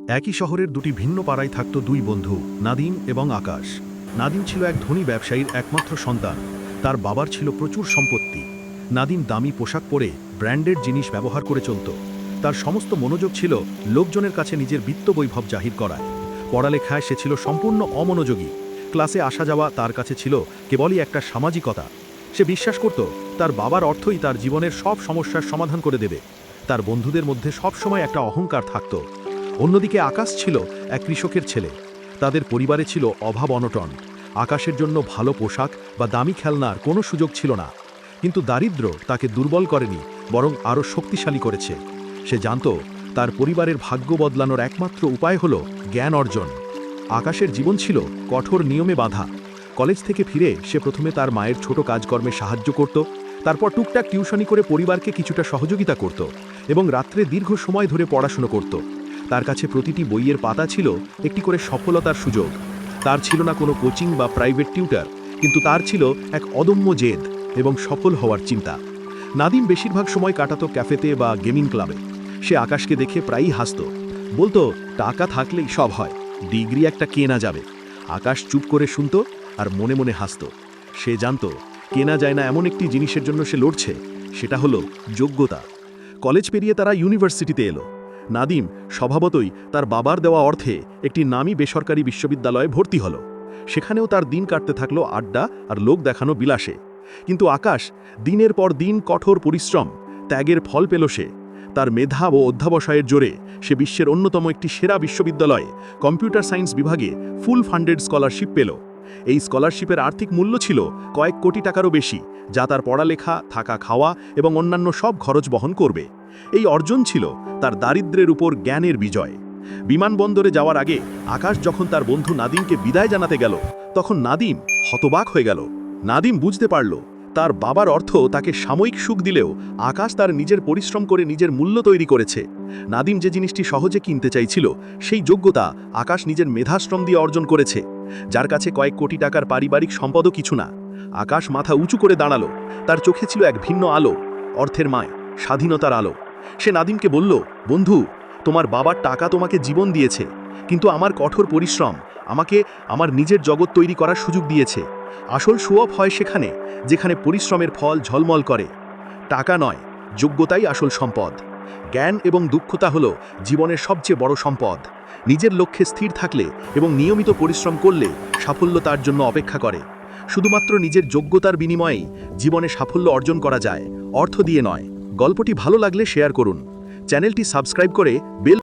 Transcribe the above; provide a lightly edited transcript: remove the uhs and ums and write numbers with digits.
একই শহরের দুটি ভিন্ন পাড়ায় থাকত দুই বন্ধু, নাদিম এবং আকাশ। নাদিম ছিল এক ধনী ব্যবসায়ীর একমাত্র সন্তান। তার বাবার ছিল প্রচুর সম্পত্তি। নাদিম দামি পোশাক পরে ব্র্যান্ডেড জিনিস ব্যবহার করে চলত। তার সমস্ত মনোযোগ ছিল লোকজনের কাছে নিজের বিত্তবৈভব জাহির করায়। পড়ালেখায় সে ছিল সম্পূর্ণ অমনোযোগী। ক্লাসে আসা যাওয়া তার কাছে ছিল কেবলই একটা সামাজিকতা। সে বিশ্বাস করত তার বাবার অর্থই তার জীবনের সব সমস্যার সমাধান করে দেবে। তার বন্ধুদের মধ্যে সবসময় একটা অহংকার থাকত। অন্যদিকে আকাশ ছিল এক কৃষকের ছেলে। তাদের পরিবারে ছিল অভাব অনটন। আকাশের জন্য ভালো পোশাক বা দামি খেলনার কোনো সুযোগ ছিল না। কিন্তু দারিদ্র্য তাকে দুর্বল করেনি, বরং আরও শক্তিশালী করেছে। সে জানত তার পরিবারের ভাগ্য বদলানোর একমাত্র উপায় হল জ্ঞান অর্জন। আকাশের জীবন ছিল কঠোর নিয়মে বাঁধা। কলেজ থেকে ফিরে সে প্রথমে তার মায়ের ছোট কাজকর্মে সাহায্য করত, তারপর টুকটাক টিউশনি করে পরিবারকে কিছুটা সহযোগিতা করত এবং রাত্রে দীর্ঘ সময় ধরে পড়াশুনো করত। তার কাছে প্রতিটি বইয়ের পাতা ছিল একটি করে সফলতার সুযোগ। তার ছিল না কোনো কোচিং বা প্রাইভেট টিউটার, কিন্তু তার ছিল এক অদম্য জেদ এবং সফল হওয়ার চিন্তা। নাদিম বেশিরভাগ সময় কাটাতো ক্যাফেতে বা গেমিং ক্লাবে। সে আকাশকে দেখে প্রায়ই হাসত, বলতো টাকা থাকলেই সব হয়, ডিগ্রি একটা কেনা যাবে। আকাশ চুপ করে শুনত আর মনে মনে হাসত। সে জানত কেনা যায় না এমন একটি জিনিসের জন্য সে লড়ছে, সেটা হলো যোগ্যতা। কলেজ পেরিয়ে তারা ইউনিভার্সিটিতে এলো। নাদিম স্বভাবতই তার বাবার দেওয়া অর্থে একটি নামী বেসরকারি বিশ্ববিদ্যালয়ে ভর্তি হলো। সেখানেও তার দিন কাটতে থাকলো আড্ডা আর লোক দেখানো বিলাসে। কিন্তু আকাশ দিনের পর দিন কঠোর পরিশ্রম, ত্যাগের ফল পেল সে। তার মেধা ও অধ্যাবসায়ের জোরে সে বিশ্বের অন্যতম একটি সেরা বিশ্ববিদ্যালয়ে কম্পিউটার সায়েন্স বিভাগে ফুল ফান্ডেড স্কলারশিপ পেল। এই স্কলারশিপের আর্থিক মূল্য ছিল কয়েক কোটি টাকারও বেশি, যা তার পড়ালেখা, থাকা, খাওয়া এবং অন্যান্য সব খরচ বহন করবে। এই অর্জন ছিল তার দারিদ্র্যের উপর জ্ঞানের বিজয়। বিমানবন্দরে যাওয়ার আগে আকাশ যখন তার বন্ধু নাদিমকে বিদায় জানাতে গেল, তখন নাদিম হতবাক হয়ে গেল। নাদিম বুঝতে পারল তার বাবার অর্থ তাকে সাময়িক সুখ দিলেও আকাশ তার নিজের পরিশ্রম করে নিজের মূল্য তৈরি করেছে। নাদিম যে জিনিসটি সহজে কিনতে চাইছিল, সেই যোগ্যতা আকাশ নিজের মেধাশ্রম দিয়ে অর্জন করেছে। যার কাছে কয়েক কোটি টাকার পারিবারিক সম্পদও কিছু না। আকাশ মাথা উঁচু করে দাঁড়ালো। তার চোখে ছিল এক ভিন্ন আলো, অর্থের মায়, স্বাধীনতার আলো। সে নাদিমকে বলল, বন্ধু, তোমার বাবার টাকা তোমাকে জীবন দিয়েছে, কিন্তু আমার কঠোর পরিশ্রম আমাকে আমার নিজের জগৎ তৈরি করার সুযোগ দিয়েছে। আসল শো অফ হয় সেখানে যেখানে পরিশ্রমের ফল ঝলমল করে। টাকা নয়, যোগ্যতাই আসল সম্পদ। জ্ঞান এবং দক্ষতা হলো জীবনের সবচেয়ে বড় সম্পদ। নিজের লক্ষ্যে স্থির থাকলে এবং নিয়মিত পরিশ্রম করলে সাফল্য তার জন্য অপেক্ষা করে। শুধুমাত্র নিজের যোগ্যতার বিনিময়েই জীবনে সাফল্য অর্জন করা যায়, অর্থ দিয়ে নয়। গল্পটি ভালো লাগলে শেয়ার করুন। চ্যানেলটি সাবস্ক্রাইব করে বেল